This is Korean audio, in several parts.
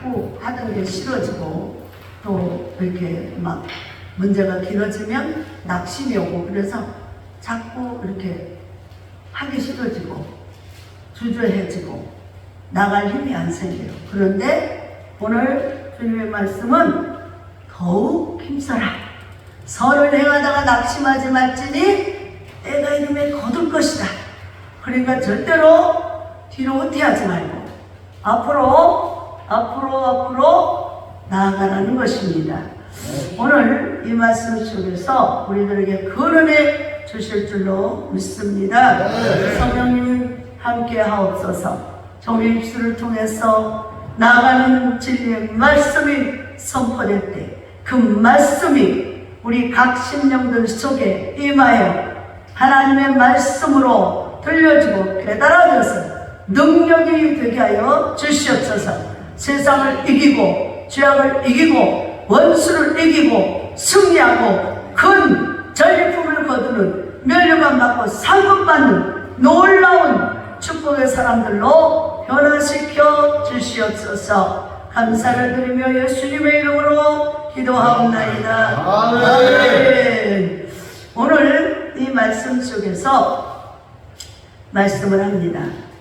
자꾸 하던 게 싫어지고 또 이렇게 막 문제가 길어지면 낙심이 오고 그래서 자꾸 이렇게 하기 싫어지고 주저해지고 나갈 힘이 안 생겨요. 그런데 오늘 주님의 말씀은 더욱 힘써라. 선을 행하다가 낙심하지 말지니 때가 이름에 거둘 것이다. 그러니까 절대로 뒤로 후퇴하지 말고 앞으로 나아가라는 것입니다. 오늘 이 말씀 속에서 우리들에게 큰 은혜 주실 줄로 믿습니다. 성령님 함께 하옵소서. 종의 입술을 통해서 나아가는 진리의 말씀이 선포될 때 그 말씀이 우리 각 심령들 속에 임하여 하나님의 말씀으로 들려지고 깨달아져서 능력이 되게 하여 주시옵소서. 세상을 이기고 죄악을 이기고 원수를 이기고 승리하고 큰 전리품을 거두는 멸류관 받고 상급받는 놀라운 축복의 사람들로 변화시켜 주시옵소서. 감사를 드리며 예수님의 이름으로 기도하옵나이다. 아멘. 오늘 이 말씀 속에서 말씀을 합니다.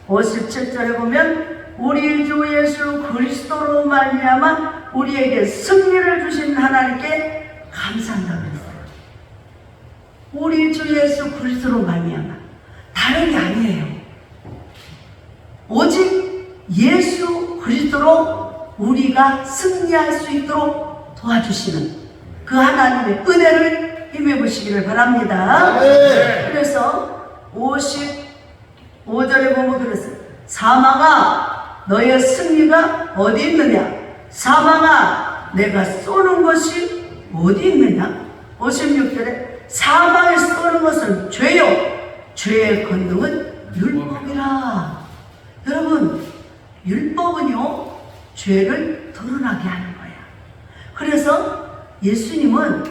57절에 보면 우리 주 예수 그리스도로 말미암아 우리에게 승리를 주신 하나님께 감사한다고 했어요. 우리 주 예수 그리스도로 말미암아 다른 게 아니에요. 오직 예수 그리스도로 우리가 승리할 수 있도록 도와주시는 그 하나님의 은혜를 힘입으시기를 바랍니다. 그래서 55절에 보면 그랬어요. 사망아 너의 승리가 어디 있느냐? 사망아 내가 쏘는 것이 어디 있느냐? 56절에 사망에 쏘는 것은 죄요 죄의 권능은 율법이라. 여러분 율법은요 죄를 드러나게 하는 거야. 그래서 예수님은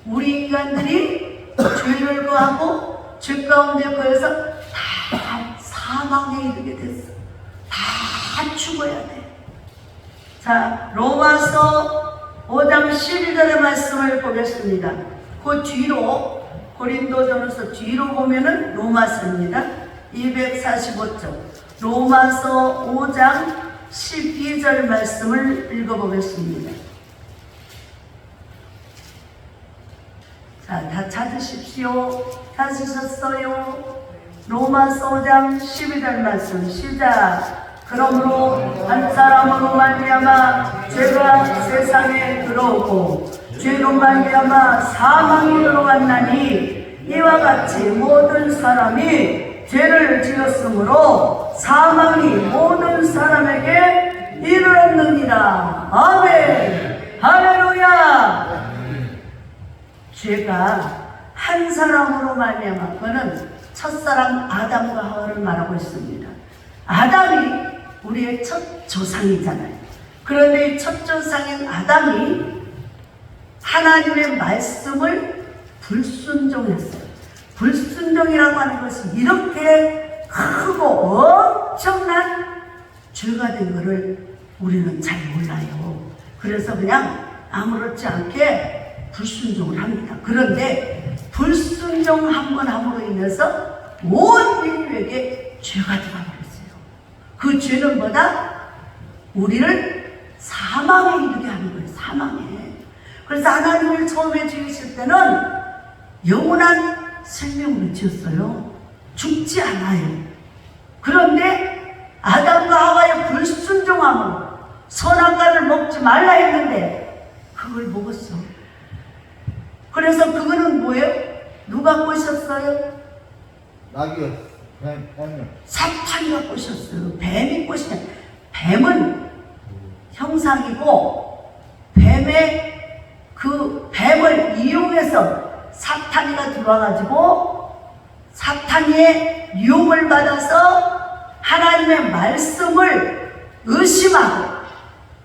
우리 인간들이 죄를 거하고 죄 가운데 거해서 다 사망에 이르게 됐어. 다 죽어야 돼. 자, 로마서 5장 12절의 말씀을 보겠습니다. 그 뒤로 고린도전서 뒤로 보면은 로마서입니다. 245쪽 로마서 5장 12절 말씀을 읽어보겠습니다. 자, 다 찾으십시오. 찾으셨어요? 로마서 5장 12절 말씀 시작. 그러므로 한 사람으로 말미암아 죄가 세상에 들어오고 죄로 말미암아 사망이 들어왔나니 이와 같이 모든 사람이 죄를 지었으므로 사망이 모든 사람에게 이르렀느니라. 아멘. 할렐루야. 죄가 한 사람으로 말미암아 그는 첫사람 아담과 하와를 말하고 있습니다. 아담이 우리의 첫 조상이잖아요. 그런데 이 첫 조상인 아담이 하나님의 말씀을 불순종했어요. 불순종이라고 하는 것이 이렇게 크고 엄청난 죄가 된 것을 우리는 잘 몰라요. 그래서 그냥 아무렇지 않게 불순종을 합니다. 그런데 불순종 한 번 함으로 인해서 온 인류에게 죄가 들어버렸어요. 그 죄는 뭐다? 우리를 사망에 이르게 하는 거예요. 사망에. 그래서 하나님을 처음에 지으실 때는 영원한 생명으로 지었어요. 죽지 않아요. 그런데 아담과 하와의 불순종함으로 선악과를 먹지 말라 했는데 그걸 먹었어. 그래서 그거는 뭐예요? 누가 꼬셨어요? 낙이요. 사탄이가 꼬셨어요. 뱀이 꼬시냐. 뱀은 형상이고 뱀을 이용해서 사탄이가 들어와가지고 사탄의 유혹을 받아서 하나님의 말씀을 의심하고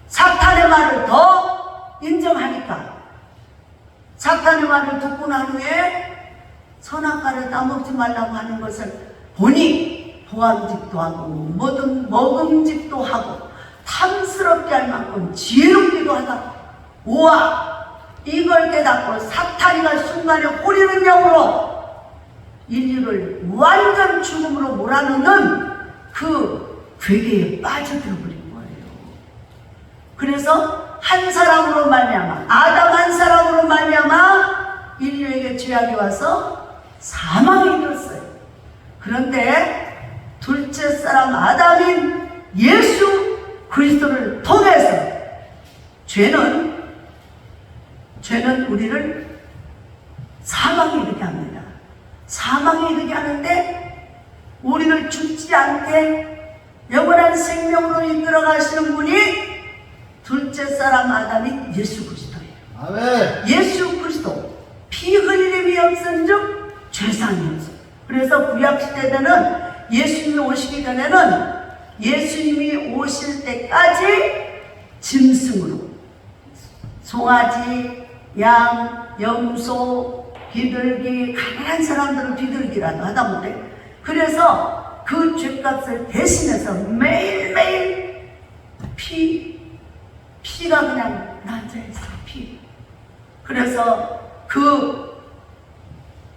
사탄의 말을 더 인정하니까 사탄의 말을 듣고 난 후에 선악과를 따먹지 말라고 하는 것을 보니 보암직도 하고 뭐든 먹음직도 하고 탐스럽게 섭섭게 할 만큼 지혜롭기도 하다. 우와, 이걸 깨닫고 사탄이가 순간에 호리는 영으로 인류를 완전 죽음으로 몰아넣는 그 괴계에 빠져들어 버린 거예요. 그래서 한 사람으로 말미암아, 아담 한 사람으로 말미암아 인류에게 죄악이 와서 사망에 이르렀어요. 그런데 둘째 사람 아담인 예수 그리스도를 통해서 죄는 우리를 사망에 이르게 합니다. 사망에 이르게 하는데 우리를 죽지 않게 영원한 생명으로 이끌어 가시는 분이 둘째 사람 아담인 예수 그리스도예요. 아멘. 예수 그리스도 피 흘림이 없은즉 죄상이 없어. 그래서 구약시대 때는 예수님이 오시기 전에는 예수님이 오실 때까지 짐승으로 송아지, 양, 염소, 비둘기, 가난한 사람들은 비둘기라도 하다못해 그래서 그 죄값을 대신해서 매일매일 피가 그냥 난자했어. 피. 그래서 그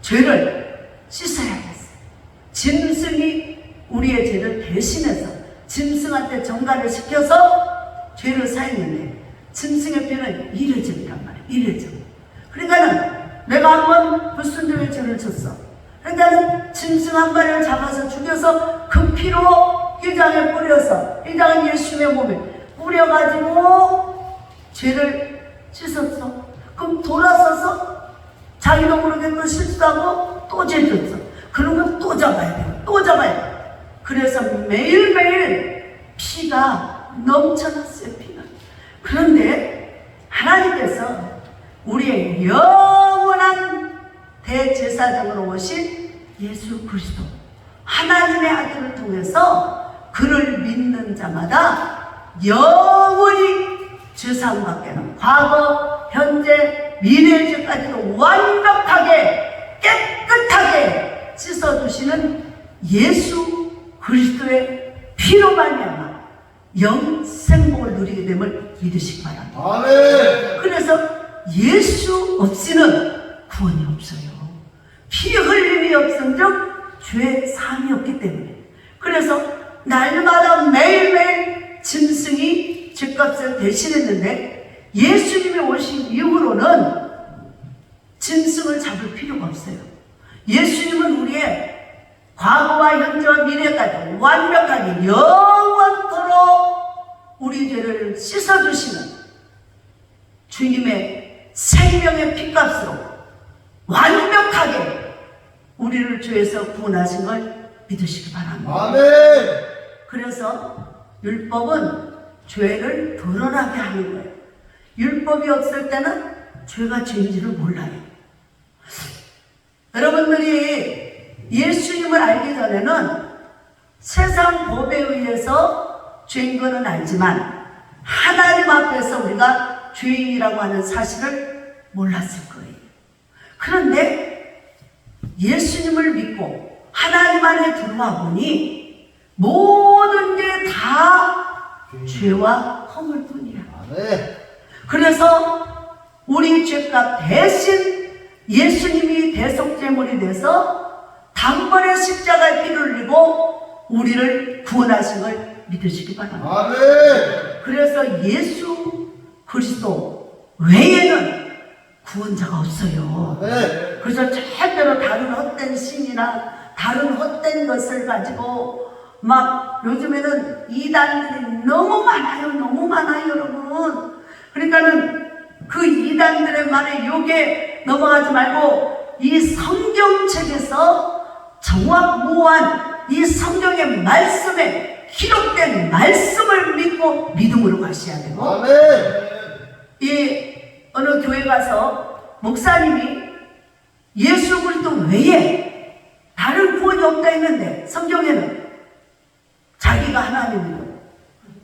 죄를 씻어야겠어요. 짐승이 우리의 죄를 대신해서 짐승한테 전가를 시켜서 죄를 사했는데 짐승의 피는 일회점이란 말이에요. 일회점. 그러니까는 내가 한번 불순종의 죄를 졌어. 그러니까는 짐승 한 마리를 잡아서 죽여서 그 피로 이 장에 뿌려서 이 장은 예수님의 몸에 뿌려가지고 죄를 씻었어. 그럼 돌아서서 자기도 모르게 또 실수하고 또 죄 졌어. 그러면 또 잡아야 돼요. 또 잡아야 돼요. 그래서 매일매일 피가 넘쳐났어요. 피가. 그런데 하나님께서 우리의 영원한 대제사장으로 오신 예수 그리스도 하나님의 아들을 통해서 그를 믿는 자마다 영원히 죄사함 받게는 과거, 현재, 미래의 죄까지도 완벽하게 깨끗하게 씻어주시는 예수 그리스도의 피로 말미암아 영생복을 누리게 됨을 믿으시기 바랍니다. 아멘. 그래서 예수 없이는 구원이 없어요. 피 흘림이 없은즉 죄 사함이 없기 때문에. 그래서 날마다 매일매일 짐승이 죄값을 대신했는데 예수님이 오신 이후로는 짐승을 잡을 필요가 없어요. 예수님은 우리의 과거와 현재와 미래까지 완벽하게 영원토록 우리 죄를 씻어주시는 주님의 생명의 피값으로 완벽하게 우리를 죄에서 구원하신 걸 믿으시기 바랍니다. 아멘. 그래서 율법은 죄를 드러나게 하는 거예요. 율법이 없을 때는 죄가 죄인지를 몰라요. 여러분들이 예수님을 알기 전에는 세상 법에 의해서 죄인 거는 알지만 하나님 앞에서 우리가 죄인이라고 하는 사실을 몰랐을 거예요. 그런데 예수님을 믿고 하나님 안에 들어와 보니 모든 게 다 죄와 허물 뿐이야. 아멘. 그래서 우리 죄값 대신 예수님이 대속제물이 돼서 단번에 십자가의 피를 흘리고 우리를 구원하신 걸 믿으시기 바랍니다. 아멘. 그래서 예수 그리스도 외에는 구원자가 없어요. 아멘. 그래서 절대로 다른 헛된 신이나 다른 헛된 것을 가지고 막 요즘에는 이단들이 너무 많아요, 여러분. 그러니까는 그 이단들의 말에 욕에 넘어가지 말고 이 성경책에서 정확무한 이 성경의 말씀에 기록된 말씀을 믿고 믿음으로 가셔야 되고, 아멘. 이 어느 교회 가서 목사님이 예수 그리스도 외에 다른 구원이 없다 했는데 성경에는 자기가 하나님이고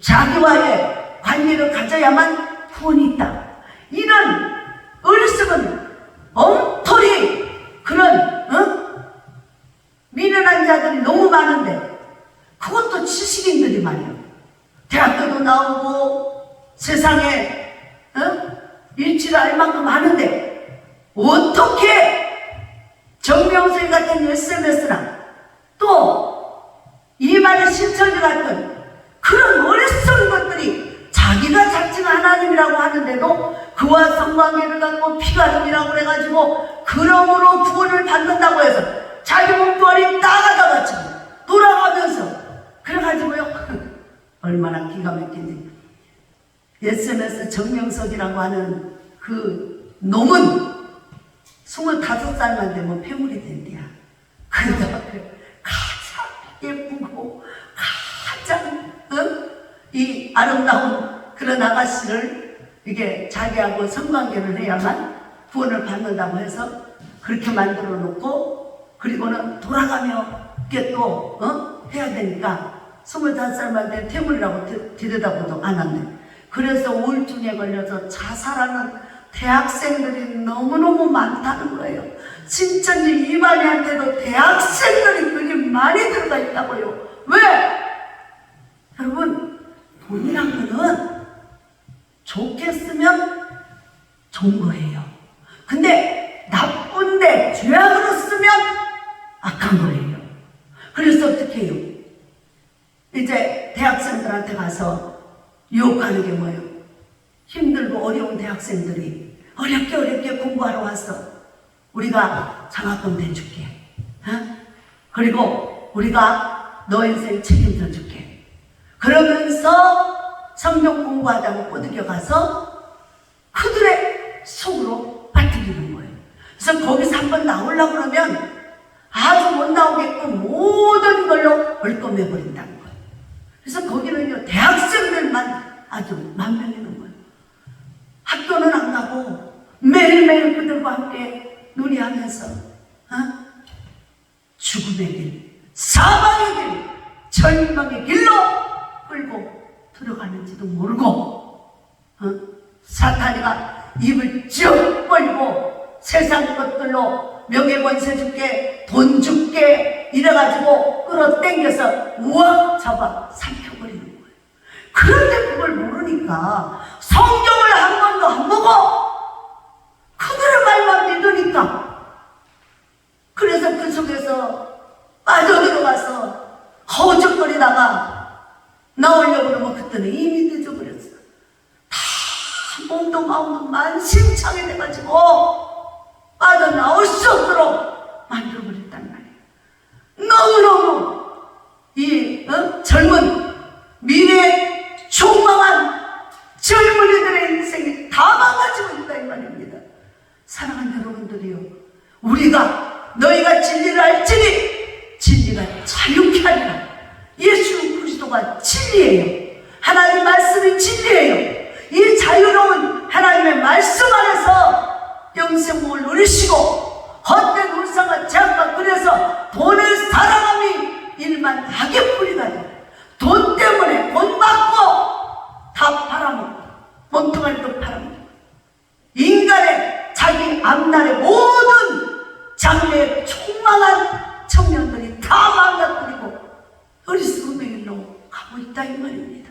자기와의 관계를 가져야만 구원이 있다. 이런 어리석은 엉터리 그런 미련한 자들이 너무 많은데 그것도 지식인들이 말이에요. 대학교도 나오고 세상에 일치를 알 만큼 하는데 어떻게 정명석이 같은 SMS나 또 이만희 신천지 같은 그런 어리석은 것들이 자기가 자칭 하나님이라고 하는데도 그와 성관계를 갖고 피가름이라고 그래가지고 그러므로 구원을 받는다고 해서 자기 몸뚱아리 나가다가 치고 돌아가면서 그래가지고요 얼마나 기가 막힌지 SNS 정명석이라고 하는 그 놈은 25살만 되면 폐물이 된대야. 그러다 가장 예쁘고 가장 이 아름다운 그런 아가씨를 이게 자기하고 성관계를 해야만 구원을 받는다고 해서 그렇게 만들어 놓고 그리고는 돌아가며 이게 또 해야 되니까 25살만 된 퇴물이라고 들여다보도 않았네. 그래서 우울증에 걸려서 자살하는 대학생들이 너무너무 많다는 거예요. 신천지 이만희한테도 대학생들이 그리 많이 들어가 있다고요. 왜? 여러분, 돈이란 거는 좋게 쓰면 좋은 거예요. 근데 나쁜데 죄악으로 쓰면 악한 거예요. 그래서 어떻게 해요? 이제 대학생들한테 가서 유혹하는 게 뭐예요? 힘들고 어려운 대학생들이 어렵게 공부하러 왔어. 우리가 장학금 대줄게. 그리고 우리가 너 인생 책임져 줄게. 그러면서 성경 공부하자고 꼬드겨 가서 그들의 속으로 빠뜨리는 거예요. 그래서 거기서 한번 나오려고 그러면 아주 못 나오게끔 모든 걸로 얼검해버린다는 거예요. 그래서 거기는요 대학생들만 아주 만명이는 거예요. 학교는 안 가고 매일매일 그들과 함께 놀이하면서 죽음의 길, 사망의 길, 절망의 길로 끌고 들어가는지도 모르고 사탄이가 입을 쭉 벌고 세상 것들로 명예권세 줄게, 돈 줄게 이래가지고 끌어당겨서 우악 잡아 삼켜버리는 거예요. 그런데 그걸 모르니까 성경을 한 번도 안 보고 그들의 말만 믿으니까 그래서 그 속에서 빠져들어가서 허우적거리다가 나오려고 그러면 그때는 이미 늦어버렸어. 다 몸도 마음도 만신창이 돼가지고 빠져나올 수 없도록 만들어버렸단 말이에요. 너무너무 이 젊은 미래에 촉망한 젊은이들의 인생이 다 망가지고 있다 이 말입니다. 사랑하는 여러분들이요, 우리가 너희가 진리를 알지니 진리가 자유케 하리라. 예수 그리스도가 진리예요. 하나님 말씀이 진리예요. 이 자유로운 하나님의 말씀 안에서 영생복을 누리시고 헛된 울상과 죄악과 그래서 돈을 사랑함이 일만 악의 뿌리가 돼. 돈 때문에 돈 받고 다 팔아먹고 몸뚱아리도 팔아먹고 인간의 자기 앞날의 모든 장래에 촉망한 청년들이 다 망가뜨리고 어리석은 길로 가고 있다 이 말입니다.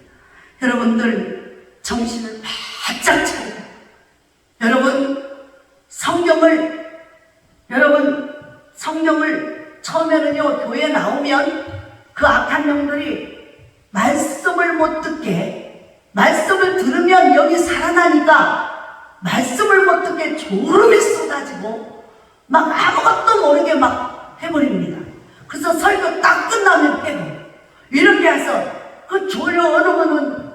여러분들 정신을 바짝 차리고 성경을 처음에는요 교회 나오면 그 악한 영들이 말씀을 못 듣게, 말씀을 들으면 영이 살아나니까 말씀을 못 듣게 졸음이 쏟아지고 막 아무것도 모르게 막 해버립니다. 그래서 설교 딱 끝나면 깨고 이렇게 해서 그 졸려 어느 분은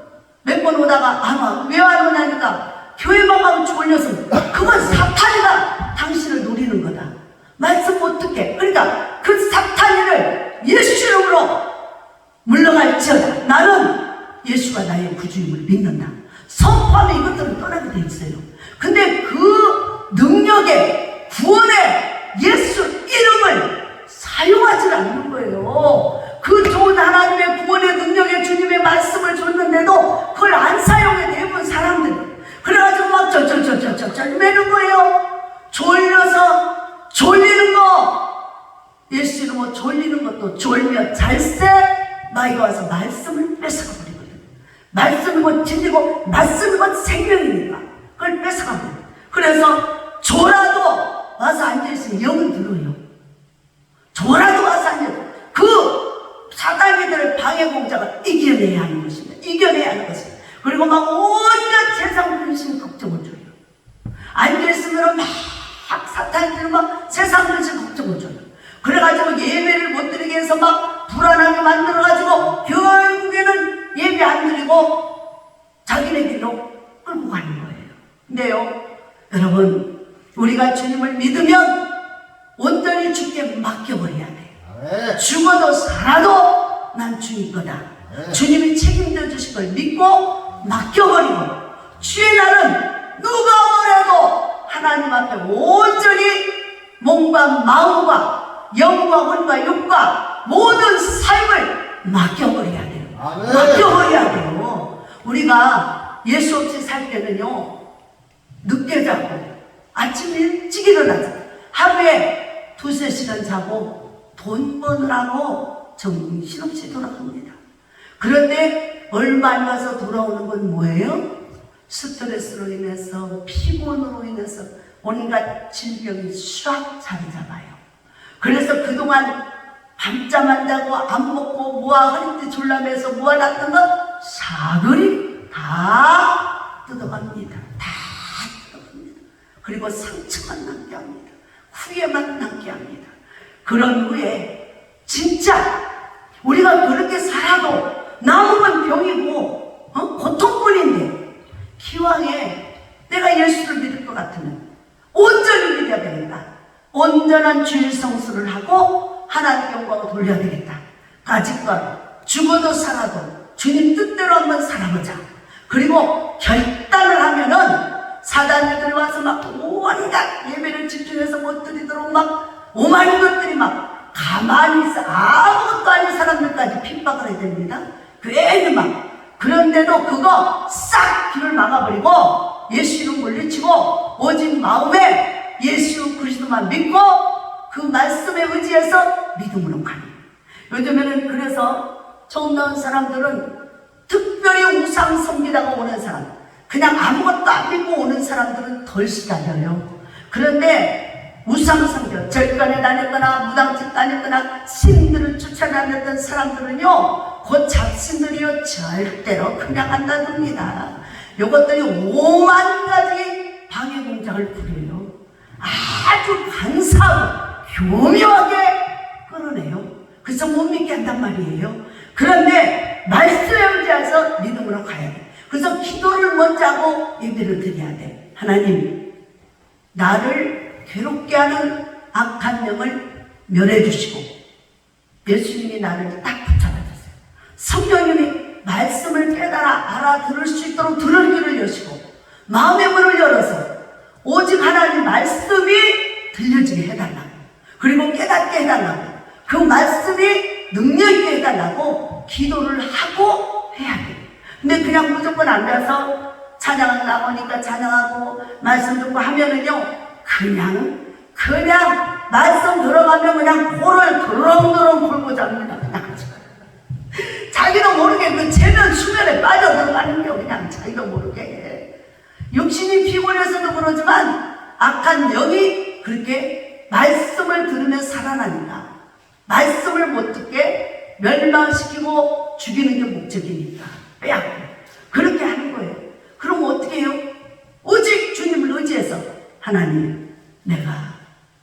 몇 번 오다가 아마 왜 안 오냐니까 교회만 가면 졸려서 그건 사탄이가 당신을 노리는 거다. 말씀 못 듣게. 그러니까 그 사탄이를 예수 이름으로 물러갈지어다. 나는 예수가 나의 구주임을 믿는다. 선포하면 이것들은 떠나게 돼 있어요. 근데 그 능력에 구원에 예수 이름을 사용하지 않는 거예요. 그 좋은 하나님의 구원의 능력에 주님의 말씀을 줬는데도 그걸 안 사용해 대부분 사람들. 그래가지고 막 매는 거예요. 졸려서 졸리는 거. 예수 이름으로 졸리는 것도 졸며 잘세 마이가 와서 말씀을 뺏어가 버리거든. 말씀이 곧 진리고 말씀이 곧 생명이니까 그걸 뺏어갑니다. 그래서 조라도 와서 앉아있으면 영은 들어요. 조라도 와서 앉아있어요. 그 사단이들을 방해 공작을 이겨내야 하는 것입니다. 이겨내야 하는 것입니다. 그리고 막 온갖 세상 근심 걱정을 줘요. 앉아있으면 막 사탄들은 막 세상 근심 걱정을 줘요. 그래가지고 예배를 못 드리게 해서 막 불안하게 만들어가지고 결국에는 예배 안 드리고 자기네 길로 끌고 가는 거예요. 근데요, 여러분, 우리가 주님을 믿으면 온전히 주께 맡겨버려야 돼요. 죽어도 살아도 난 주님 거다. 주님이 책임져 주실 걸 믿고 맡겨버리고, 주의 날은 누가 뭐래도 하나님 앞에 온전히 몸과 마음과 영과魂과 육과 모든 삶을 맡겨버려야 돼요. 맡겨버려야 돼요. 우리가 예수 없이 살 때는요, 늦게 자고 아침 일찍 일어나서 하루에 2~3시간 자고 돈 버느라고 정신없이 돌아갑니다. 그런데 얼마 안 가서 돌아오는 건 뭐예요? 스트레스로 인해서, 피곤으로 인해서 온갖 질병이 쫙 자리 잡아요. 그래서 그동안 밤잠 안 자고 안 먹고 모아 허리띠 졸라매서 모아놨던 거 사거리 다 뜯어갑니다. 다 뜯어갑니다. 그리고 상처만 남게 합니다. 후회만 남게 합니다. 그런 후에 진짜 우리가 그렇게 살아도 남은 병이고 고통뿐인데 기왕에 내가 예수를 믿을 것 같으면 온전히 믿어야 되겠다. 온전한 주일 성수를 하고 하나님께 영광을 돌려야 되겠다. 까짓것 죽어도 살아도 주님 뜻대로 한번 살아보자. 그리고 결단을 하면은 사단들이 와서 막 온갖 예배를 집중해서 못 드리도록 막 오만 것들이 막 가만히 있어 아무것도 아닌 사람들까지 핍박을 해야 됩니다. 괜히 막. 그런데도 그거 싹 길을 막아버리고 예수 이름 물리치고 오직 마음에 예수 그리스도만 믿고 그 말씀에 의지해서 믿음으로 가는. 요즘에는 그래서 처음 나온 사람들은 특별히 우상 섬기다가 오는 사람, 그냥 아무것도 안 믿고 오는 사람들은 덜 시달려요. 그런데 우상 섬겨 절간에 다녔거나 무당집 다녔거나 신들을 쫓아다녔던 사람들은요, 그 잡신들이요 절대로 그냥 안 놔둡니다. 요것들이 5만 가지 방해 공작을 부려요. 아주 간사하고 교묘하게 끌어내요. 그래서 못 믿게 한단 말이에요. 그런데 말씀에 의지해서 믿음으로 가야 돼. 그래서 기도를 먼저 하고 예배를 드려야 돼. 하나님, 나를 괴롭게 하는 악한 영을 멸해 주시고 예수님이 나를 딱 붙잡아 주세요. 성령님이 말씀을 깨달아 알아들을 수 있도록 들을 귀를 여시고 마음의 문을 열어서 오직 하나님 말씀이 들려지게 해달라고, 그리고 깨닫게 해달라고, 그 말씀이 능력있게 해달라고 기도를 하고 해야 돼. 근데 그냥 무조건 앉아서 찬양을 나오니까 찬양하고 말씀 듣고 하면은요, 그냥 말씀 들어가면 그냥 코를 도롱도롱 불고 잡니다. 그냥 자기도 모르게 그 체면 수면에 빠져 들어가는 게 그냥 자기도 모르게. 육신이 피곤해서도 그러지만 악한 영이 그렇게 말씀을 들으면 살아나니까, 말씀을 못 듣게 멸망시키고 죽이는 게 목적이니까 빼앗고 그렇게 하는 거예요. 그럼 어떻게 해요? 오직 주님을 의지해서 하나님, 내가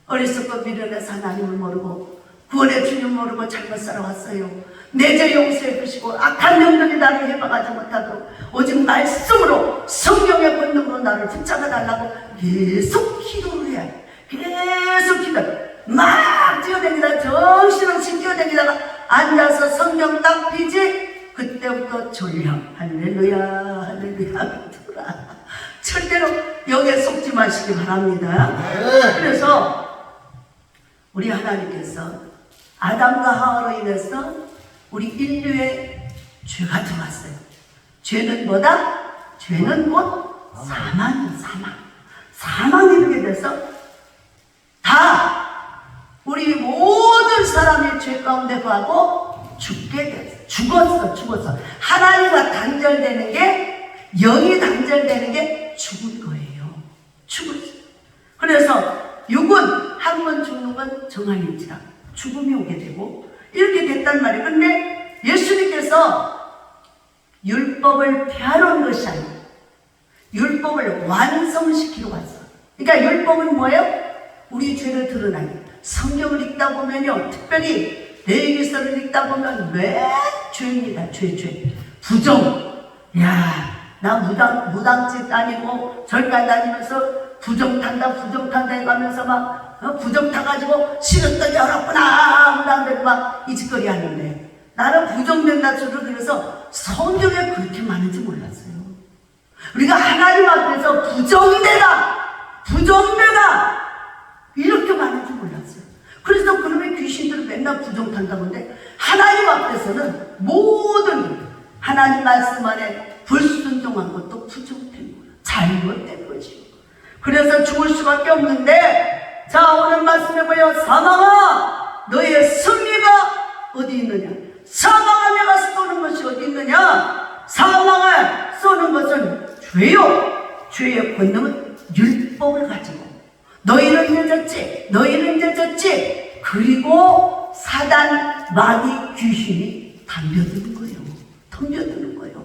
어리석고 미련해서 하나님을 모르고 구원의 주님 모르고 잘못 살아왔어요. 내 죄 용서해 주시고 악한 영들이 나를 해방하지 못하도록 오직 말씀으로 성령의 권능으로 나를 붙잡아 달라고 계속 기도를 해야 해. 계속 기도. 막 뛰어다니다 정신없이 뛰어다니다가 앉아서 성경 딱 피지 그때부터 졸려. 할렐루야 할렐루야. 절대로 영에 속지 마시기 바랍니다. 그래서 우리 하나님께서 아담과 하와로 인해서 우리 인류의 죄가 들어왔어요. 죄는 뭐다? 죄는 곧 사망이 이르게 돼서 다 우리 모든 사람의 죄 가운데 가고 죽게 됐어요. 죽었어. 하나님과 단절되는 게, 영이 단절되는 게 죽은 거예요. 죽었어. 그래서 육은 한 번 죽는 건 정한일지라 죽음이 오게 되고 이렇게 됐단 말이에요. 근데 예수님께서 율법을 폐하러 온 것이 아니에요. 율법을 완성시키러 왔어. 그러니까 율법은 뭐예요? 우리 죄를 드러나게. 성경을 읽다 보면요, 특별히 레위기서를 읽다 보면 왜 죄입니다. 죄. 부정. 야, 나 무당집 다니고 절간 다니면서 부정 탄다 해가면서 막 부정 타가지고 식은떡 열었구나 무당들 막 이 짓거리 하는데, 나는 부정된다 소리를 들어서 성경에 그렇게 많은지 몰랐어요. 우리가 하나님 앞에서 부정되다 이렇게 많은지 몰랐어요. 그래서 그놈의 귀신들은 맨날 부정 탄다고 하는데, 하나님 앞에서는 모든 하나님 말씀 안에 불순종한 것도 부정된 거예요. 잘못된 거죠. 그래서 죽을 수밖에 없는데, 자, 오늘 말씀해 보여. 사망아, 너의 승리가 어디 있느냐? 사망함에 가서 쏘는 것이 어디 있느냐? 사망을 쏘는 것은 죄요. 죄의 권능은 율법을 가지고 너희는 늦었지. 그리고 사단, 마귀, 귀신이 덤벼드는 거예요.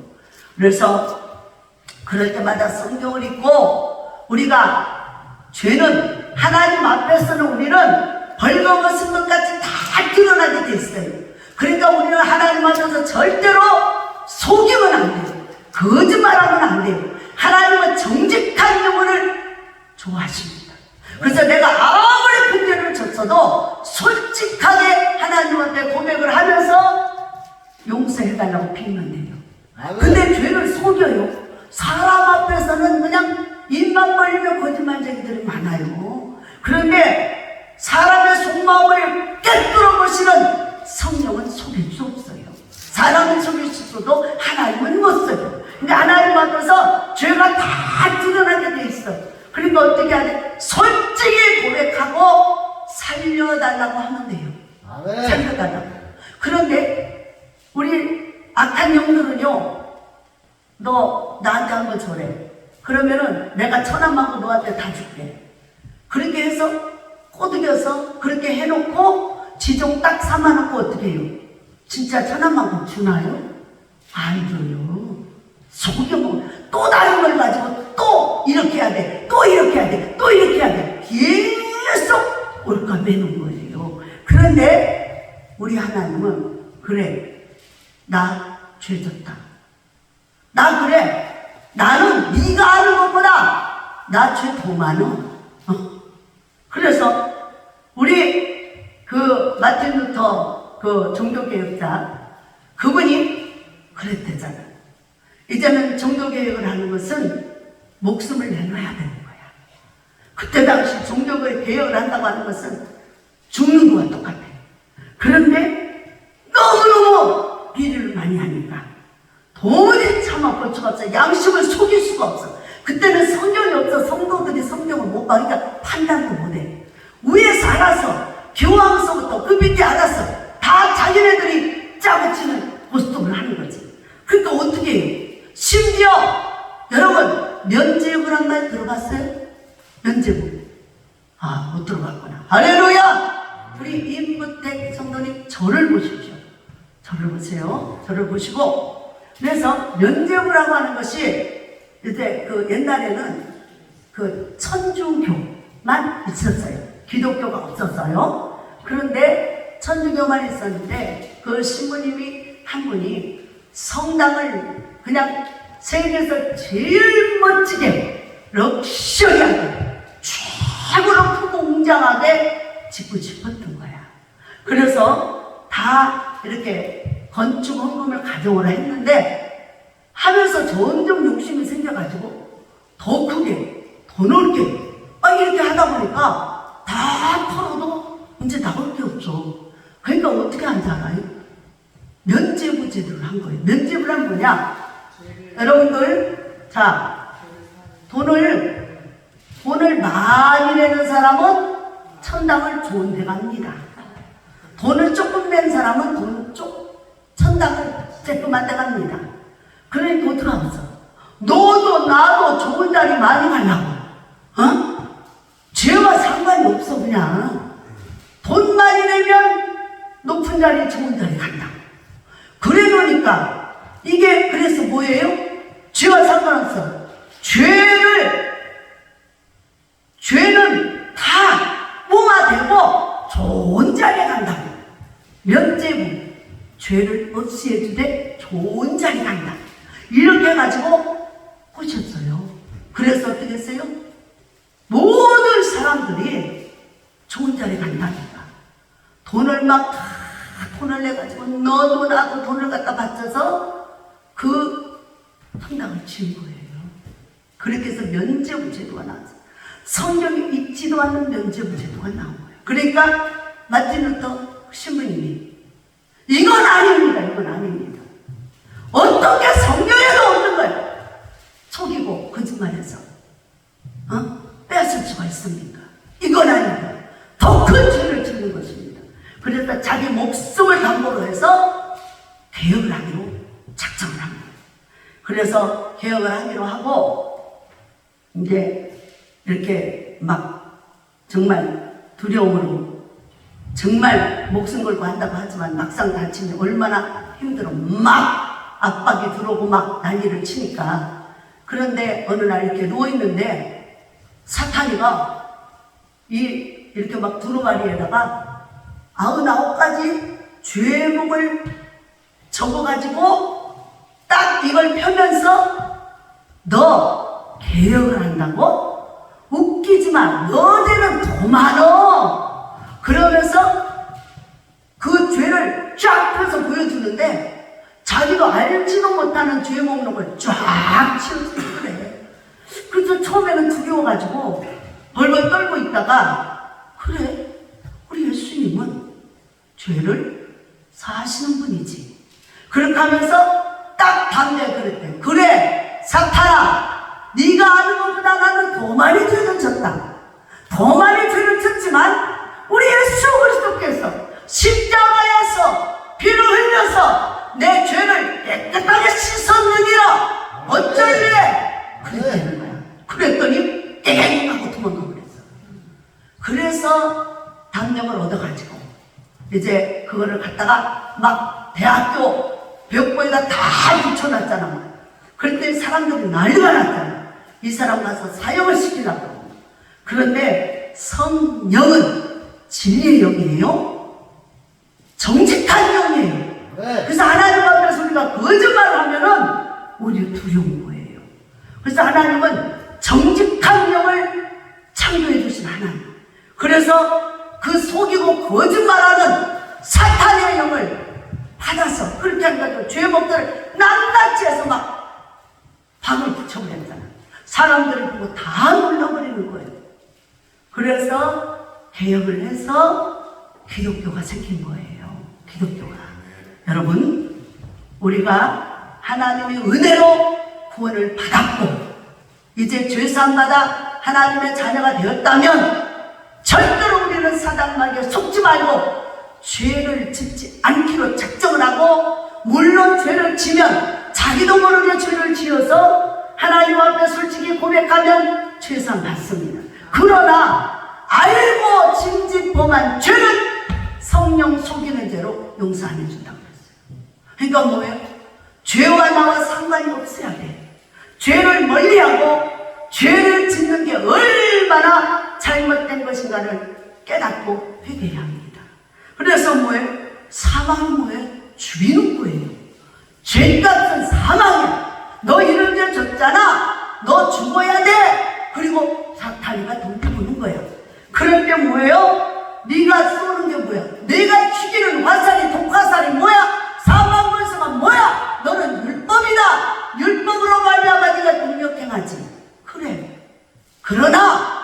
그래서 그럴 때마다 성경을 읽고, 우리가 죄는 하나님 앞에서는 우리는 벌거벗은 것 같이 다 드러나게 돼 있어요. 그러니까 우리는 하나님 앞에서 절대로 속이면 안 돼요. 거짓말하면 안 돼요. 하나님은 정직한 영혼을 좋아하십니다. 그래서 내가 아무리 핑계를 쳤어도 솔직하게 하나님 앞에 고백을 하면서 용서해달라고 빌면 돼요. 근데 죄를 속여요. 사람 앞에서는 그냥 입만 벌리면 거짓말쟁이들이 많아요. 그런데 사람의 속마음을 깨뜨려 보시는 성령은 속일 수 없어요. 사람은 속일 수 있어도 하나님은 못 써요. 근데 하나님 앞에서 죄가 다 드러나게 돼 있어. 그러니까 어떻게 해야 돼? 솔직히 고백하고 살려달라고 하면 돼요. 살려달라고. 그런데 우리 악한 영들은요, 너 나한테 한번 저래. 그러면은 내가 1,000,000만 너한테 다 줄게. 그렇게 해서 꼬드겨서 그렇게 해놓고 지종 딱 삼아놓고 어떻게 해요? 진짜 1,000,000만 주나요? 안 줘요. 속여먹어. 또 다른 걸 가지고 또 이렇게 해야 돼. 또 이렇게 해야 돼. 또 이렇게 해야 돼. 계속 올까매는 거예요. 그런데 우리 하나님은, 그래, 나 죄졌다. 나 그래. 나는 네가 아는 것보다 나 죄 더 많어. 그래서 우리 그 마틴 루터 그 종교개혁자, 그분이 그랬대잖아. 이제는 종교개혁을 하는 것은 목숨을 내놔야 되는 거야. 그때 당시 종교개혁을 한다고 하는 것은 죽는 거와 똑같아. 그런데 너무너무 비리를 많이 하니까 도무지 참아 볼 수가 없어. 양심을 속일 수가 없어. 그때는 성경이 없어. 성도들이 성경을 못 봐. 그러니까 판단도 못해. 위에서 알아서, 교황서부터 그 밑에 알아서 다 자기네들이 짜고 치는 고스톱을 하는 거지. 그러니까 어떻게 해요? 심지어 여러분, 면죄부란 말 들어봤어요? 면죄부. 아, 못 들어봤구나. 할렐루야! 우리 임부택 성도님, 저를 보십시오. 저를 보세요. 저를 보시고. 그래서 면죄부라고 하는 것이, 이제 그 옛날에는 그 천주교만 있었어요. 기독교가 없었어요. 그런데 천주교만 있었는데, 그 신부님이 한 분이 성당을 그냥 세계에서 제일 멋지게 럭셔리하게 최고로 크고 웅장하게 짓고 싶었던 거야. 그래서 다 이렇게 건축 헌금을 가져오라 했는데, 하면서 점점 욕심이 생겨가지고 더 크게, 더 넓게 이렇게 하다 보니까 다 털어도 이제 나올 게 없어. 그러니까 어떻게 한지 알아요? 면죄부 제도를 한 거예요. 면죄부란 뭐냐? 여러분들, 자, 돈을 많이 내는 사람은 천당을 좋은 데 갑니다. 돈을 조금 낸 사람은 돈 천당을 쬐끔한 데 갑니다. 그러니까 어떡하면서 너도 나도 좋은 자리 많이 가려고, 어? 죄와 상관이 없어. 그냥 돈 많이 내면 높은 자리 좋은 자리 간다고. 그래 놓으니까 이게 그래서 뭐예요? 죄와 상관없어. 죄는 다 뭉아대고 좋은 자리에 간다고. 면죄부, 죄를 없이해주되 좋은 자리 간다. 이렇게 해가지고 꼬셨어요. 그래서 어떻게 했어요? 모든 사람들이 좋은 자리 간다니까. 돈을 내가지고 너도 나도 돈을 갖다 바쳐서 그 통닭을 지은 거예요. 그렇게 해서 면죄부 제도가 나왔어요. 성경에 있지도 않는 면죄부 제도가 나온 거예요. 그러니까 마틴 루터 신부님이 이건 아닙니다. 이건 아닙니다. 어떻게 성경에도 없는 걸 속이고 거짓말해서 뺏을 수가 있습니까? 이건 아닙니다. 더 큰 죄를 짓는 것입니다. 그래서 자기 목숨을 담보로 해서 개혁을 하기로 작정을 합니다. 그래서 개혁을 하기로 하고 이제 이렇게 막 정말 두려움으로 정말 목숨 걸고 한다고 하지만 막상 다치면 얼마나 힘들어. 막 압박이 들어오고 막 난리를 치니까. 그런데 어느 날 이렇게 누워있는데 사탄이가 이렇게 막 두루마리에다가 99가지 죄목을 적어가지고 딱 이걸 펴면서 너 개혁을 한다고? 웃기지 마. 너 죄는 더 많어. 그러면서 그 죄를 쫙 펴서 보여주는데 자기도 알지도 못하는 죄 목록을 쫙 치워서 그래. 그래서 처음에는 두려워가지고 벌벌 떨고 있다가 그래, 우리 예수님은 죄를 사하시는 분이지. 그렇게 하면서 딱 담대히 그랬대. 그래, 사탄아, 네가 아는 것보다 나는 더 많이 죄를 졌다. 더 많이 죄를 졌지만 우리 예수 그리스도께서 십자가에서 피를 흘려서 내 죄를 깨끗하게 씻었느니라. 어쩌리래? 그랬다는 거야. 그랬더니 땡 하고 도망가 버렸어. 그래서 담력을 얻어가지고 이제 그거를 갖다가 막 대학교 벽보에다 다 붙여놨잖아. 그랬더니 사람들이 난리가 났잖아. 이 사람 가서 사형을 시키려고. 그런데 성령은 진리의 영이에요. 정직한 영이에요. 네. 그래서 하나님 앞에서 우리가 거짓말을 하면은 오히려 두려운 거예요. 그래서 하나님은 정직한 영을 창조해 주신 하나님. 그래서 그 속이고 거짓말하는 사탄의 영을 받아서 그렇게 하니까 죄목들을 낱낱이 해서 막 박을 붙여버렸잖아. 사람들을 보고 다 놀라버리는 거예요. 그래서 개혁을 해서 기독교가 생긴 거예요. 기독교가. 여러분, 우리가 하나님의 은혜로 구원을 받았고 이제 죄사함받아 하나님의 자녀가 되었다면 절대로 우리는 사단마귀에 속지 말고 죄를 짓지 않기로 작정을 하고, 물론 죄를 지면 자기도 모르게 죄를 지어서 하나님 앞에 솔직히 고백하면 죄사함 받습니다. 그러나 알고 짐짓범한 죄는 성령 속이는 죄로 용서 안 해준다고 그랬어요. 그러니까 뭐예요? 죄와 나와 상관이 없어야 돼. 죄를 멀리하고 죄를 짓는 게 얼마나 잘못된 것인가를 깨닫고 회개해야 합니다. 그래서 뭐예요? 사망은 뭐예요? 죽이는 거예요. 죄값은 사망이야. 너 이런 죄 졌잖아. 너 죽어야 돼. 그리고 사탄이가 돌려보는 거야. 그럴 때 뭐예요? 네가 쏘는 게 뭐야? 네가 죽이는 화살이 독화살이 뭐야? 사망벌서가 뭐야? 너는 율법이다. 율법으로 말미암아 네가 능력행하지. 그래. 그러나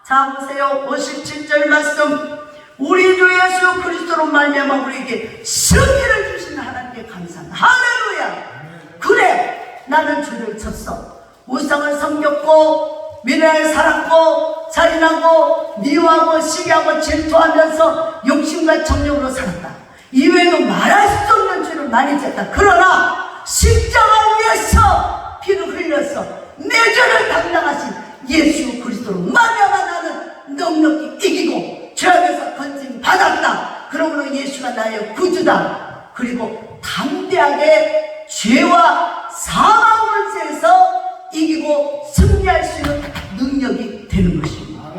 자 보세요. 57절 말씀. 우리 주 예수 그리스도로 말미암아 우리에게 승리를 주신 하나님께 감사합니다. 할렐루야. 그래, 나는 죄를 졌어. 우상을 섬겼고 미래에 살았고 살인하고 미워하고 시기하고 질투하면서 욕심과 정욕으로 살았다. 이외에도 말할 수 없는 죄를 많이 졌다. 그러나 십자가 위에서 피를 흘려서 내 죄를 담당하신 예수 그리스도로 말미암아 나는 넉넉히 이기고 죄악에서 건짐 받았다. 그러므로 예수가 나의 구주다. 그리고 담대하게 죄와 사망 권세에서 이기고 승리할 수 있는 능력이 되는 것입니다.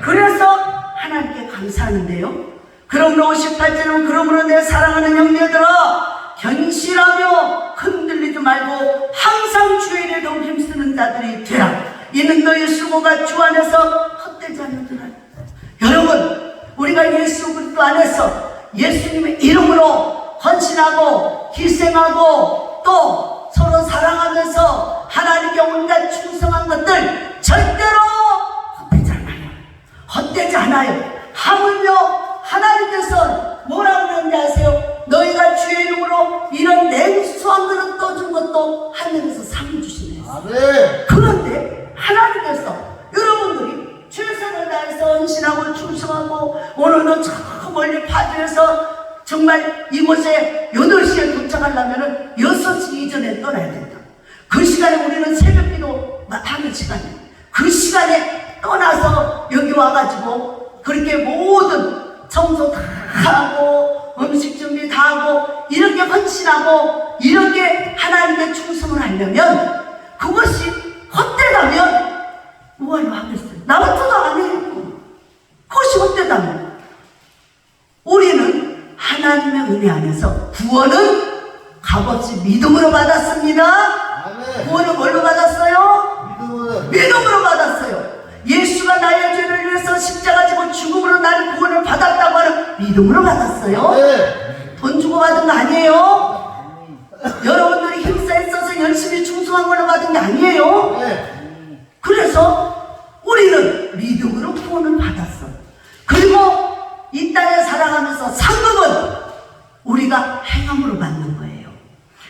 그래서 하나님께 감사하는데요. 그러므로 58절은 그러므로 내 사랑하는 형제들아 견실하며 흔들리지 말고 항상 주의 일에 더욱 힘쓰는 자들이 되라. 이는 너의 수고가 주 안에서 헛되지 않느니라. 여러분, 우리가 예수 그리스도 안에서 예수님의 이름으로 헌신하고 희생하고 또 서로 사랑하면서 하나님께 온갖 충성한 것들 절대로 헛되지 않아요. 헛되지 않아요. 하물며 하나님께서 뭐라고 그러는지 아세요? 너희가 주의 이름으로 이런 냉수한 그릇 떠준 것도 하늘에서 상을 주시네요. 그런데 하나님께서 여러분들이 최선을 다해서 헌신하고 충성하고 오늘도 저 멀리 파주에서 정말 이곳에 8시에 도착하려면 6시 이전에 떠나야 된다. 그 시간에 우리는 새벽기도 하는 시간이에요. 그 시간에 떠나서 여기 와가지고 그렇게 모든 청소 다 하고 음식 준비 다 하고 이렇게 헌신하고 이렇게 하나님의 충성을 하려면 그것이 헛되다면 뭐하려 하겠어요? 나부터도 안 해요. 그것이 헛되다면 우리는 하나님의 은혜 안에서 구원은 값없이 믿음으로 받았습니다. 구원은 뭘로 받았어요? 믿음으로 받았어요. 예수가 나의 죄를 위해서 십자가 지고 죽음으로 나를 구원을 받았다고 하는 믿음으로 받았어요. 돈 주고 받은 거 아니에요. 여러분들이 힘써 있어서 열심히 충성한 걸로 받은 게 아니에요. 그래서 우리는 믿음으로 구원을 받았어. 그리고 이 땅에 살아가면서 상급은 우리가 행함으로 받는 거예요.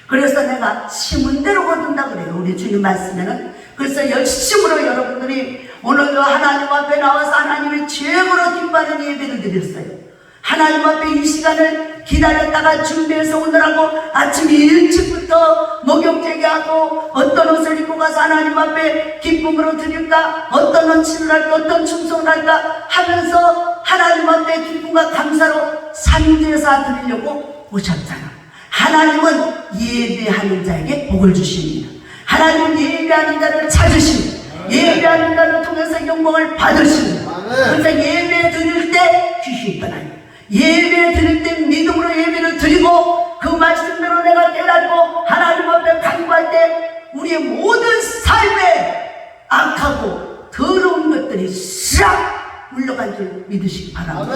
그래서 내가 심은 대로 거둔다 그래요. 우리 주님 말씀에는. 그래서 열심으로 여러분들이 오늘도 하나님 앞에 나와서 하나님의 최고로 기뻐하는 예배를 드렸어요. 하나님 앞에 이 시간을 기다렸다가 준비해서 오느라고 아침 일찍부터 목욕제기 하고 어떤 옷을 입고 가서 하나님 앞에 기쁨으로 드릴까, 어떤 헌신을 할까, 어떤 충성을 할까 하면서 하나님 앞에 기쁨과 감사로 산제사 드리려고 오셨잖아. 하나님은 예배하는 자에게 복을 주십니다. 하나님은 예배하는 자를 찾으십니다. 예배하는 자를 통해서 영광을 받으십니다. 그래서 예배 드릴 때 귀신이 떠나요. 예배 드릴 때 믿음으로 예배를 드리고 그 말씀대로 내가 깨닫고 하나님 앞에 간구할 때 우리의 모든 삶에 악하고 더러운 것들이 싹 물러간 줄 믿으시기 바랍니다.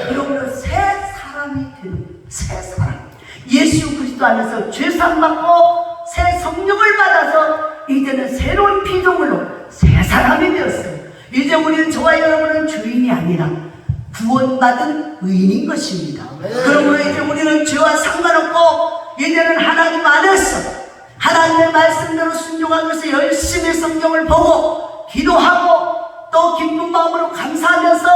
그러므로 새 사람이 되는 새 사람, 예수 그리스도 안에서 죄상 받고 새 성령을 받아서 이제는 새로운 피조물로 새 사람이 되었어요. 이제 우리는 저와 여러분은 주인이 아니라 구원받은 의인인 것입니다. 그러므로 이제 우리는 죄와 상관없고 이제는 하나님 안에서 하나님의 말씀대로 순종하면서 열심히 성경을 보고 기도하고 또 기쁜 마음으로 감사하면서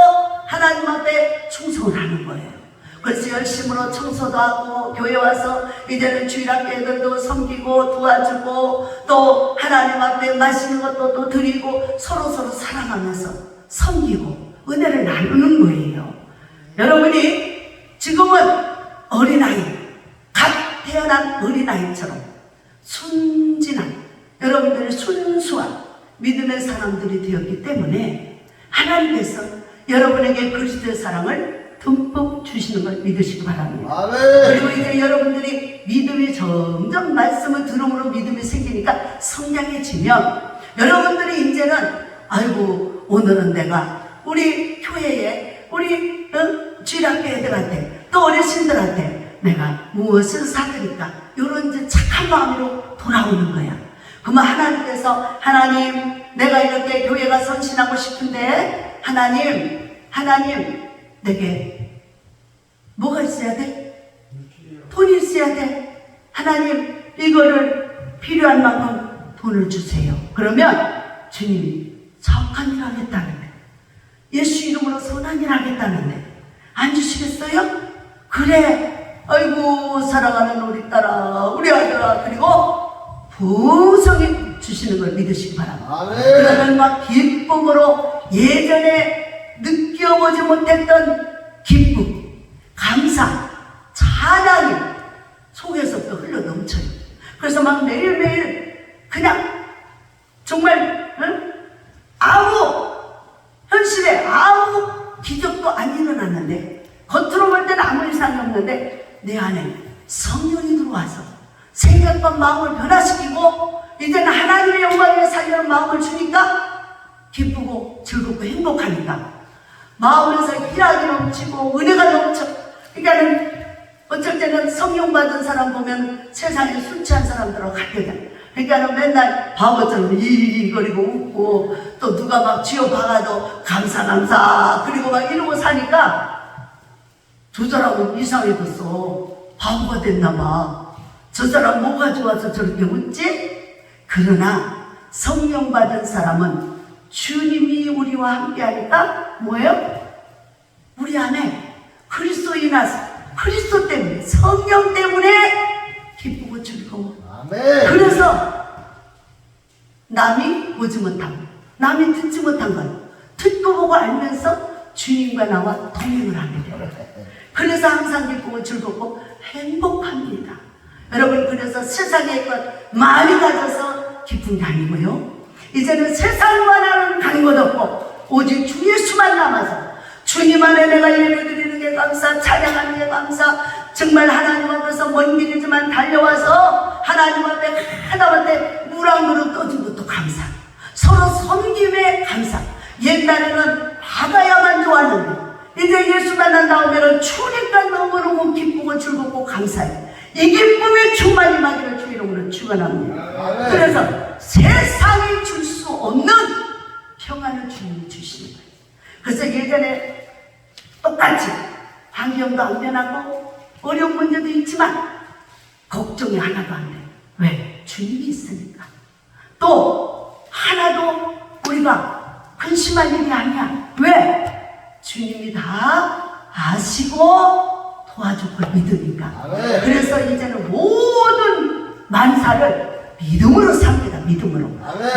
하나님 앞에 충성을 하는 거예요. 그래서 열심으로 청소도 하고 교회 와서 이제는 주일학교들도 섬기고 도와주고 또 하나님 앞에 맛있는 것도 또 드리고 서로서로 사랑하면서 섬기고 은혜를 나누는 거예요. 여러분이 지금은 어린아이, 갓 태어난 어린아이처럼 순진한 여러분들의 순수한 믿음의 사람들이 되었기 때문에 하나님께서 여러분에게 그리스도의 사랑을 듬뿍 주시는 걸 믿으시기 바랍니다. 그리고 이제 여러분들이 믿음이 점점 말씀을 들음으로 믿음이 생기니까 성장해지면 여러분들이 이제는 아이고 오늘은 내가 우리 교회에 우리 주일학교 애들한테 또 어르신들한테 내가 무엇을 사드릴까 이런 이제 착한 마음으로 돌아오는 거야. 그러면 하나님께서 하나님 내가 이렇게 교회가 선신하고 싶은데 하나님 내게 뭐가 있어야 돼? 돈이 있어야 돼. 하나님 이거를 필요한 만큼 돈을 주세요. 그러면 주님이 사악한 일 하겠다는데 예수 이름으로 선한 일 하겠다는데 안 주시겠어요? 그래, 아이고 사랑하는 우리 딸아, 우리 아들아, 그리고 풍성히 주시는 걸 믿으시기 바랍니다. 아멘. 그러면 막 기쁨으로 예전에 느껴보지 못했던 기쁨, 감사, 찬양이 속에서 또 흘러 넘쳐요. 그래서 막 매일매일 그냥 정말 아무 현실에 아무 기적도 안 일어났는데, 겉으로 볼 때는 아무 이상이 없는데 내 안에 성령이 들어와서 생각과 마음을 변화시키고 이제는 하나님의 영광에 살려는 마음을 주니까 기쁘고 즐겁고 행복하니까 마음에서 희락이 넘치고 은혜가 넘쳐. 그러니까는 어쩔 때는 성령 받은 사람 보면 세상에 술 취한 사람들하고 같거든. 그러니까는 맨날 바보처럼 이거리고 웃고, 또 누가 막 쥐어 박아도 감사 그리고 막 이러고 사니까 저 사람은 이상해졌어. 바보가 됐나봐. 저 사람 뭐가 좋아서 저렇게 웃지? 그러나 성령 받은 사람은 주님이 우리와 함께 하니까 뭐예요? 우리 안에 그리스도 때문에, 성령 때문에 기쁘고 즐거워. 아멘. 그래서 남이 보지 못한, 남이 듣지 못한 걸 듣고 보고 알면서 주님과 나와 동행을 하게 돼요. 그래서 항상 기쁘고 즐겁고 행복합니다. 여러분, 그래서 세상의 것 많이 가져서 기쁜 게 아니고요, 이제는 세상과는 가는 것 없고 오직 주 예수만 남아서 주님 안에 내가 예배드리는 게 감사, 찬양하는 게 감사, 정말 하나님 앞에서 먼 길이지만 달려와서 하나님 앞에 하다못해 물 한 그릇 떠준 것도 감사, 서로 섬김에 감사. 옛날에는 나가야만 좋았는데 이제 예수 만난 다음에는 주니까 너무너무 기쁘고 즐겁고 감사해요. 이 기쁨의 주만 임하기를 주 이름으로 축원합니다. 그래서 세상이 줄 수 없는 평안을 주님이 주시는 거예요. 그래서 예전에 똑같이 환경도 안 변하고 어려운 문제도 있지만 걱정이 하나도 안 돼. 왜? 주님이 있으니까. 또 하나도 우리가 근심할 일이 아니야. 왜? 주님이 다 아시고 도와줄 걸 믿으니까. 그래서 이제는 모든 만사를 믿음으로 삽니다. 믿음으로.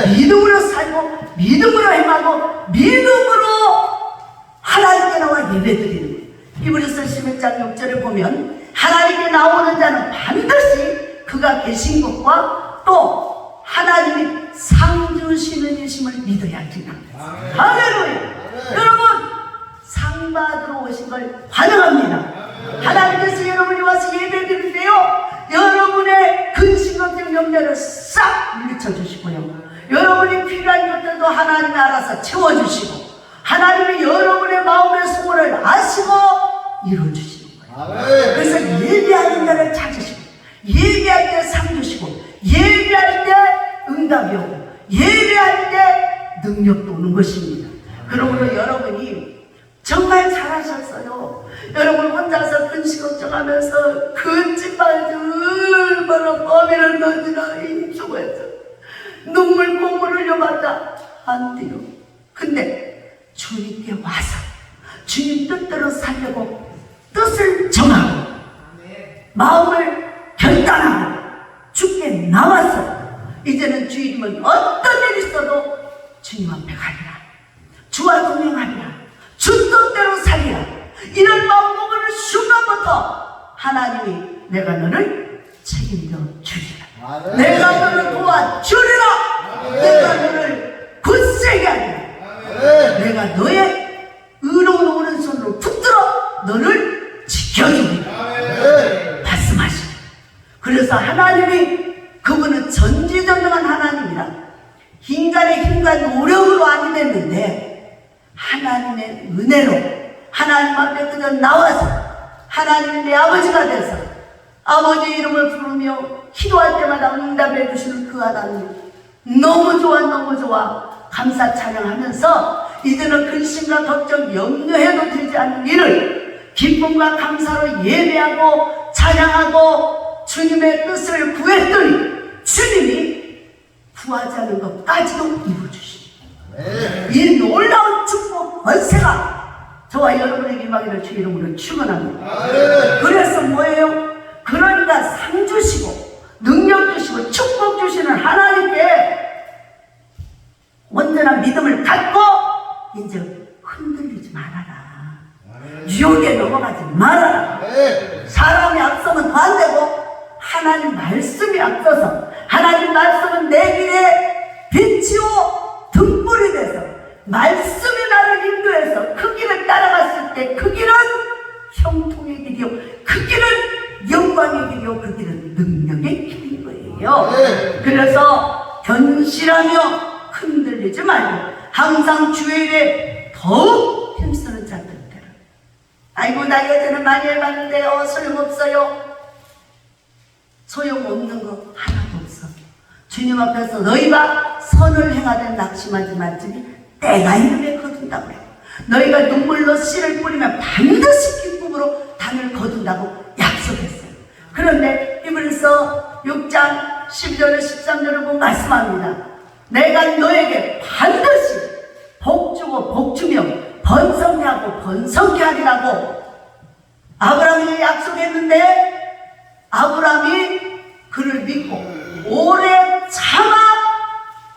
믿음으로 살고 믿음으로 행하고 믿음으로 하나님께 나와 예배드리는 거예요. 히브리서 11장 6절에 보면 하나님께 나오는 자는 반드시 그가 계신 것과 또 하나님이 상 주시는 이심을 믿어야 합니다. 할렐루야. 여러분, 상 받으러 오신 걸 환영합니다. 하나님께서 여러분이 와서 예배드리는데요, 여러분의 근심 걱정 염려를 싹 물리쳐 주시고요, 여러분이 필요한 것들도 하나님이 알아서 채워주시고 하나님이 여러분의 마음의 소원을 아시고 이루어주시는 거예요. 그래서 예배하는 날을 찾으시고 예배할 때 상 주시고 예배할 때 응답이 오고 예배할 때 능력도 오는 것입니다. 그러므로 여러분이 정말 잘하셨어요. 여러분 혼자서 근심 걱정하면서 근짓말 얼마나 범인을 던지나 힘주고해서 눈물 콧물 흘려봤다 안 돼요. 근데 주님께 와서 주님 뜻대로 살려고 뜻을 정하고 마음을 결단하고 주께 나와서 이제는 주 이름은 어떤 일이 있어도 주님 앞에 가리라, 주와 동행하리라, 주 뜻대로 살리라, 이런 마음 먹는 순간부터 하나님이 내가 너를 책임져 주리라, 내가 너를 도와주리라, 내가 너를 굳세게 하리라, 내가 너의 의로운 오른손으로 붙들어 너를 지켜주리라 말씀하시고. 그래서 하나님이, 그분은 전지전능한 하나님이라 인간의 힘과 노력으로 아니 됐는데 하나님의 은혜로 하나님 앞에 그저 나와서 하나님이 내 아버지가 돼서 아버지 이름을 부르며 기도할 때마다 응답해 주시는 그 하나님, 너무 좋아, 너무 좋아. 감사 찬양하면서 이제는 근심과 걱정 염려해도 되지 않는 일을 기쁨과 감사로 예배하고 찬양하고 주님의 뜻을 구했더니 주님이 구하지 않은 것까지도 이루어주십니다. 이 놀라운 축복 권세가 저와 여러분에게 임하기를 주 이름으로 축원합니다. 아멘. 그래서 뭐예요? 그러니까 상 주시고 능력 주시고 축복 주시는 하나님께 온전한 믿음을 갖고 이제 흔들리지 말아라. 유혹에 넘어가지 말아라. 사람이 앞서면 더 안 되고 하나님 말씀이 앞서서 하나님 말씀은 내 길에 빛이요 등불이 돼서 말씀이 나를 인도해서 그 길을 따라갔을 때 그 길은 형통의 길이요 그 길은 영광의 길이요 그 길은 능력의 길인 거예요. 그래서 견실하며 흔들리지 말고 항상 주일에 더욱 힘쓰는 자들 아이고 나 예전에 많이 해봤는데요 소용없어요. 소용없는 거 하나도 없어. 주님 앞에서 너희가 선을 행하되 낙심하지 말지니 때가 이름에 거둔다고 그래요. 너희가 눈물로 씨를 뿌리면 반드시 기쁨으로 당을 거둔다고 약속했어요. 그런데 히브리서 6장 12절에 13절을 보면 말씀합니다. 내가 너에게 반드시 복주고 복주며 번성케 하고 번성케 하리라고 아브라함이 약속했는데 아브라함이 그를 믿고 오래 참아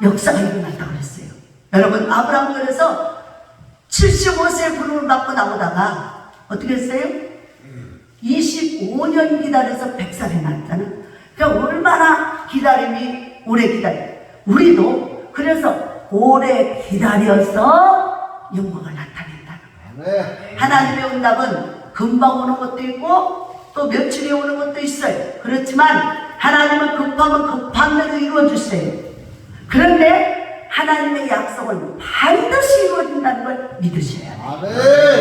역사가 일어났다고 그랬어요. 여러분 아브라함은 그래서 75세의 부름을 받고 나오다가 어떻게 했어요? 25년 기다려서 100살에 났잖아. 그러니까 얼마나 기다림이 오래 기다려. 우리도 그래서 오래 기다려서 영광을 나타낸다는 거예요. 하나님의 응답은 금방 오는 것도 있고 또 며칠이 오는 것도 있어요. 그렇지만 하나님은 급하면 급한 대로 이루어주세요. 그런데 하나님의 약속은 반드시 이루어진다는 걸 믿으셔야 돼요.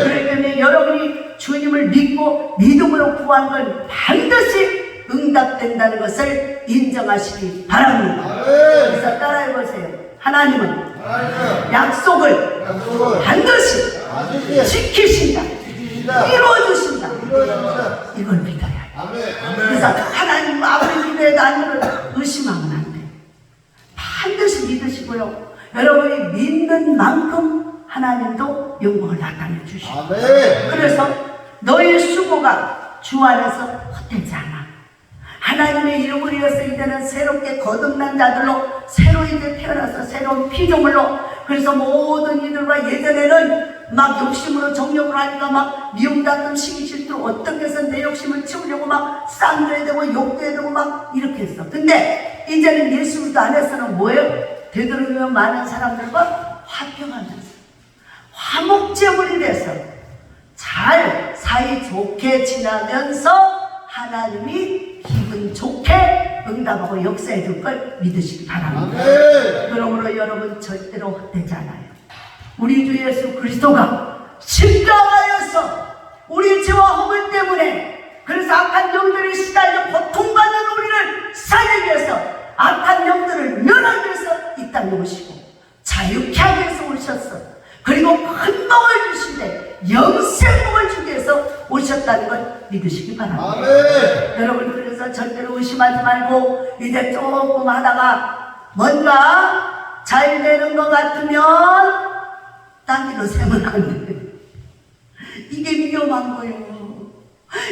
그렇기 때문에 여러분이 주님을 믿고 믿음으로 구한 건 반드시 응답된다는 것을 인정하시기 바랍니다. 그래서 따라해보세요. 하나님은 약속을 반드시 지키신다. 이루어주신다. 이걸 믿어야 해요. 그래서 하나님 아무리 기도해도 아니면 의심하면 안 돼. 반드시 믿으시고요. 여러분이 믿는 만큼 하나님도 영광을 나타내 주시고 그래서 너의 수고가 주 안에서 헛되지 않아. 하나님의 이름을 위해서 이제는 새롭게 거듭난 자들로 새로 이제 태어나서 새로운 피조물로 그래서 모든 이들과 예전에는 막 욕심으로 정욕으로 하니까 막 미움다툼 시기 질투로 어떻게 해서 내 욕심을 채우려고 막 쌍도해야 되고 욕도해야 되고 막 이렇게 했어. 근데 이제는 예수 그리스도 안에서는 뭐예요? 되도록이면 많은 사람들과 화평하면서 화목제물이 돼서 잘 사이좋게 지나면서 하나님이 기분 좋게 응답하고 역사해 줄 걸 믿으시기 바랍니다. 그러므로 여러분 절대로 헛되지 않아요. 우리 주 예수 그리스도가 십자가에서 우리 죄와 허물 때문에 그래서 악한 영들이 시달려 고통받는 우리를 살리기 위해서 악한 영들을 멸하기 위해서 이 땅에 오시고 자유케 하기 위해서 오셨어. 그리고 큰 복을 주시되 영생복을 주기 위해서 오셨다는 걸 믿으시기 바랍니다. 여러분 그래서 절대로 의심하지 말고 이제 조금 하다가 뭔가 잘 되는 것 같으면 딴 길로 세면 안 돼. 이게 위험한 거예요.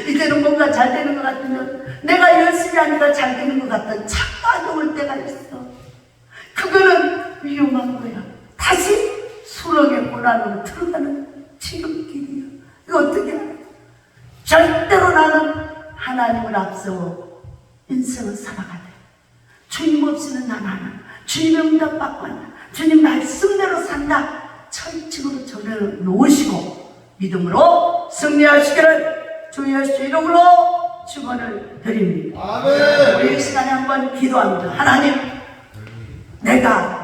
이제는 뭔가 잘 되는 것 같으면 내가 열심히 하니까 잘 되는 것 같던 착각이 올 때가 있어. 그거는 위험한 거야. 다시 수렁의 고난으로 들어가는 지름길이야. 이거 어떻게 해? 절대로 나는 하나님을 앞세워 인생을 살아가야 돼. 주님 없이는 난 안 한다. 주님의 응답 받고 한다. 주님 말씀대로 산다. 철칙으로 전해 놓으시고 믿음으로 승리하시기를 주 예수 이름으로 축원을 드립니다. 우리 이 시간에 한번 기도합니다. 하나님, 내가